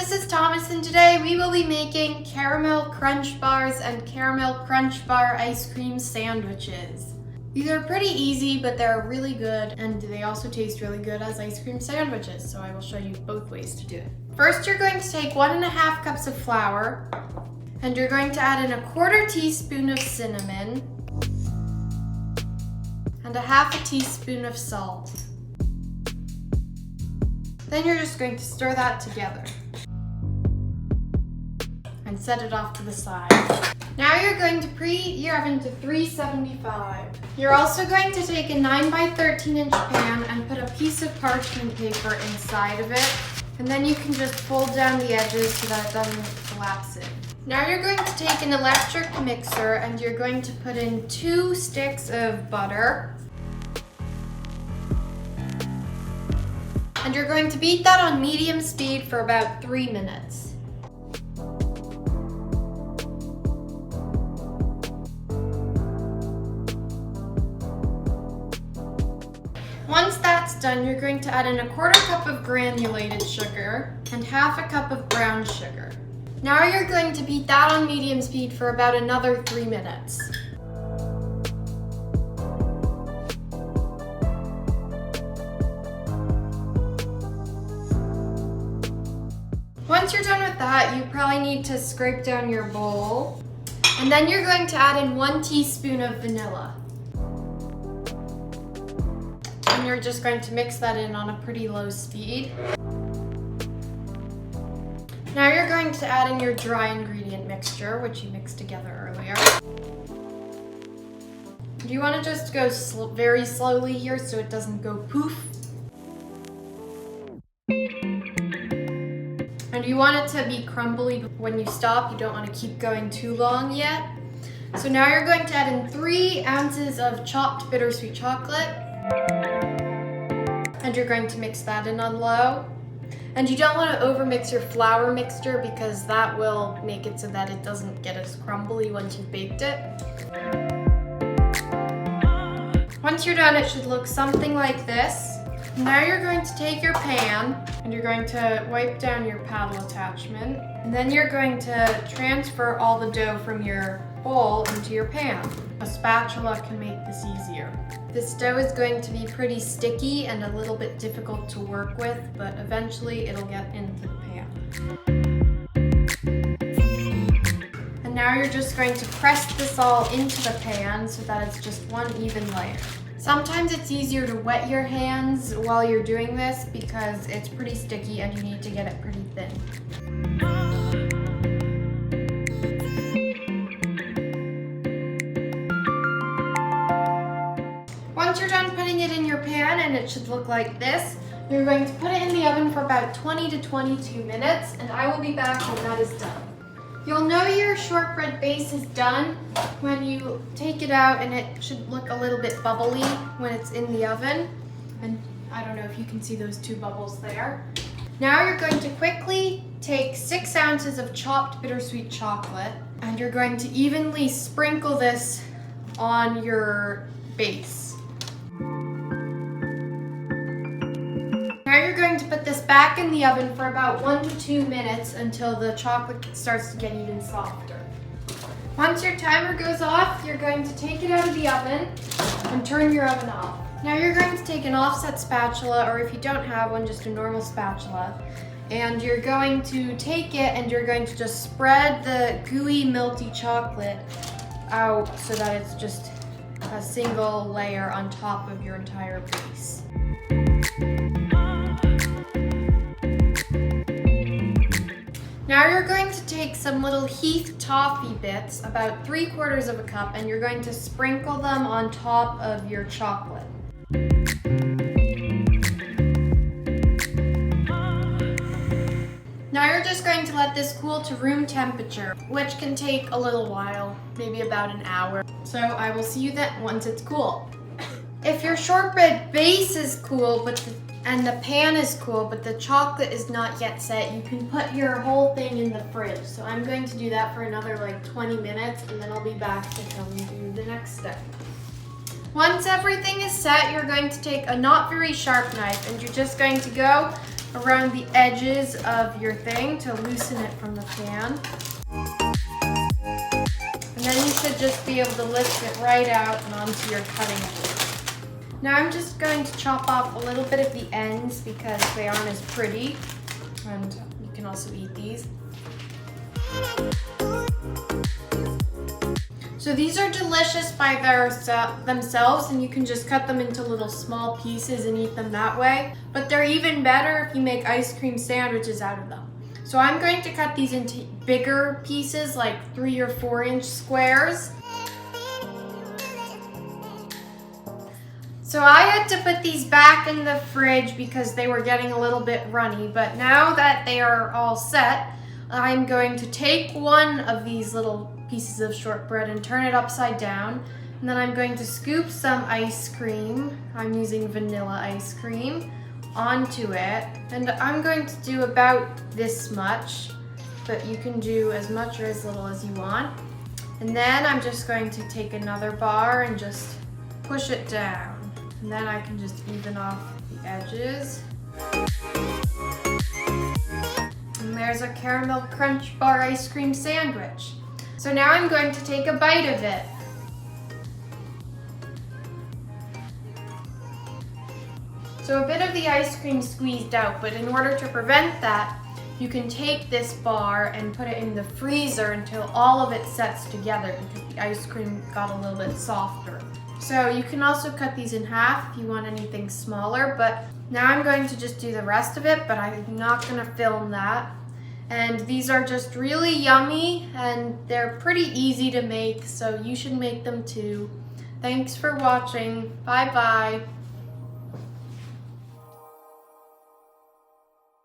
this is Thomas, and today we will be making caramel crunch bars and caramel crunch bar ice cream sandwiches. These are pretty easy, but they're really good, and they also taste really good as ice cream sandwiches, so I will show you both ways to do it. First, you're going to take 1.5 cups of flour, and you're going to add in 1/4 teaspoon of cinnamon, and 1/2 teaspoon of salt. Then you're just going to stir that together and set it off to the side. Now you're going to preheat your oven to 375. You're also going to take a 9 by 13 inch pan and put a piece of parchment paper inside of it. And then you can just fold down the edges so that it doesn't collapse in. Now you're going to take an electric mixer and you're going to put in 2 sticks of butter. And you're going to beat that on medium speed for about 3 minutes. Once that's done, you're going to add in 1/4 cup of granulated sugar and 1/2 cup of brown sugar. Now you're going to beat that on medium speed for about another 3 minutes. Once you're done with that, you probably need to scrape down your bowl. And then you're going to add in 1 teaspoon of vanilla. And you're just going to mix that in on a pretty low speed. Now you're going to add in your dry ingredient mixture, which you mixed together earlier. You want to just go very slowly here so it doesn't go poof. And you want it to be crumbly when you stop. You don't want to keep going too long yet. So now you're going to add in 3 ounces of chopped bittersweet chocolate. And you're going to mix that in on low. And you don't want to overmix your flour mixture because that will make it so that it doesn't get as crumbly once you've baked it. Once you're done, it should look something like this. Now you're going to take your pan and you're going to wipe down your paddle attachment. And then you're going to transfer all the dough from your bowl into your pan. A spatula can make this easier. This dough is going to be pretty sticky and a little bit difficult to work with, but eventually it'll get into the pan. And now you're just going to press this all into the pan so that it's just one even layer. Sometimes it's easier to wet your hands while you're doing this because it's pretty sticky and you need to get it pretty thin. Once you're done putting it in your pan, and it should look like this, you're going to put it in the oven for about 20 to 22 minutes, and I will be back when that is done. You'll know your shortbread base is done when you take it out, and it should look a little bit bubbly when it's in the oven. And I don't know if you can see those 2 bubbles there. Now you're going to quickly take 6 ounces of chopped bittersweet chocolate, and you're going to evenly sprinkle this on your base. Now you're going to put this back in the oven for about 1 to 2 minutes until the chocolate starts to get even softer. Once your timer goes off, you're going to take it out of the oven and turn your oven off. Now you're going to take an offset spatula, or if you don't have one, just a normal spatula, and you're going to take it and you're going to just spread the gooey, melty chocolate out so that it's just a single layer on top of your entire base. Now you're going to take some little Heath toffee bits, about 3/4 of a cup, and you're going to sprinkle them on top of your chocolate. Now you're just going to let this cool to room temperature, which can take a little while, maybe about an hour. So I will see you then once it's cool. If your shortbread base is cool, and the pan is cool, but the chocolate is not yet set, you can put your whole thing in the fridge. So I'm going to do that for another like 20 minutes, and then I'll be back to come do the next step. Once everything is set, you're going to take a not very sharp knife, and you're just going to go around the edges of your thing to loosen it from the pan. And then you should just be able to lift it right out and onto your cutting board. Now I'm just going to chop off a little bit of the ends because they aren't as pretty. And you can also eat these. So these are delicious by themselves, and you can just cut them into little small pieces and eat them that way. But they're even better if you make ice cream sandwiches out of them. So I'm going to cut these into bigger pieces, like 3 or 4 inch squares. So I had to put these back in the fridge because they were getting a little bit runny, but now that they are all set, I'm going to take one of these little pieces of shortbread and turn it upside down, and then I'm going to scoop some ice cream, I'm using vanilla ice cream, onto it, and I'm going to do about this much, but you can do as much or as little as you want. And then I'm just going to take another bar and just push it down. And then I can just even off the edges. And there's a caramel crunch bar ice cream sandwich. So now I'm going to take a bite of it. So a bit of the ice cream squeezed out, but in order to prevent that, you can take this bar and put it in the freezer until all of it sets together because the ice cream got a little bit softer. So you can also cut these in half if you want anything smaller, but now I'm going to just do the rest of it, but I'm not going to film that. And these are just really yummy and they're pretty easy to make, so you should make them too. Thanks for watching. Bye bye.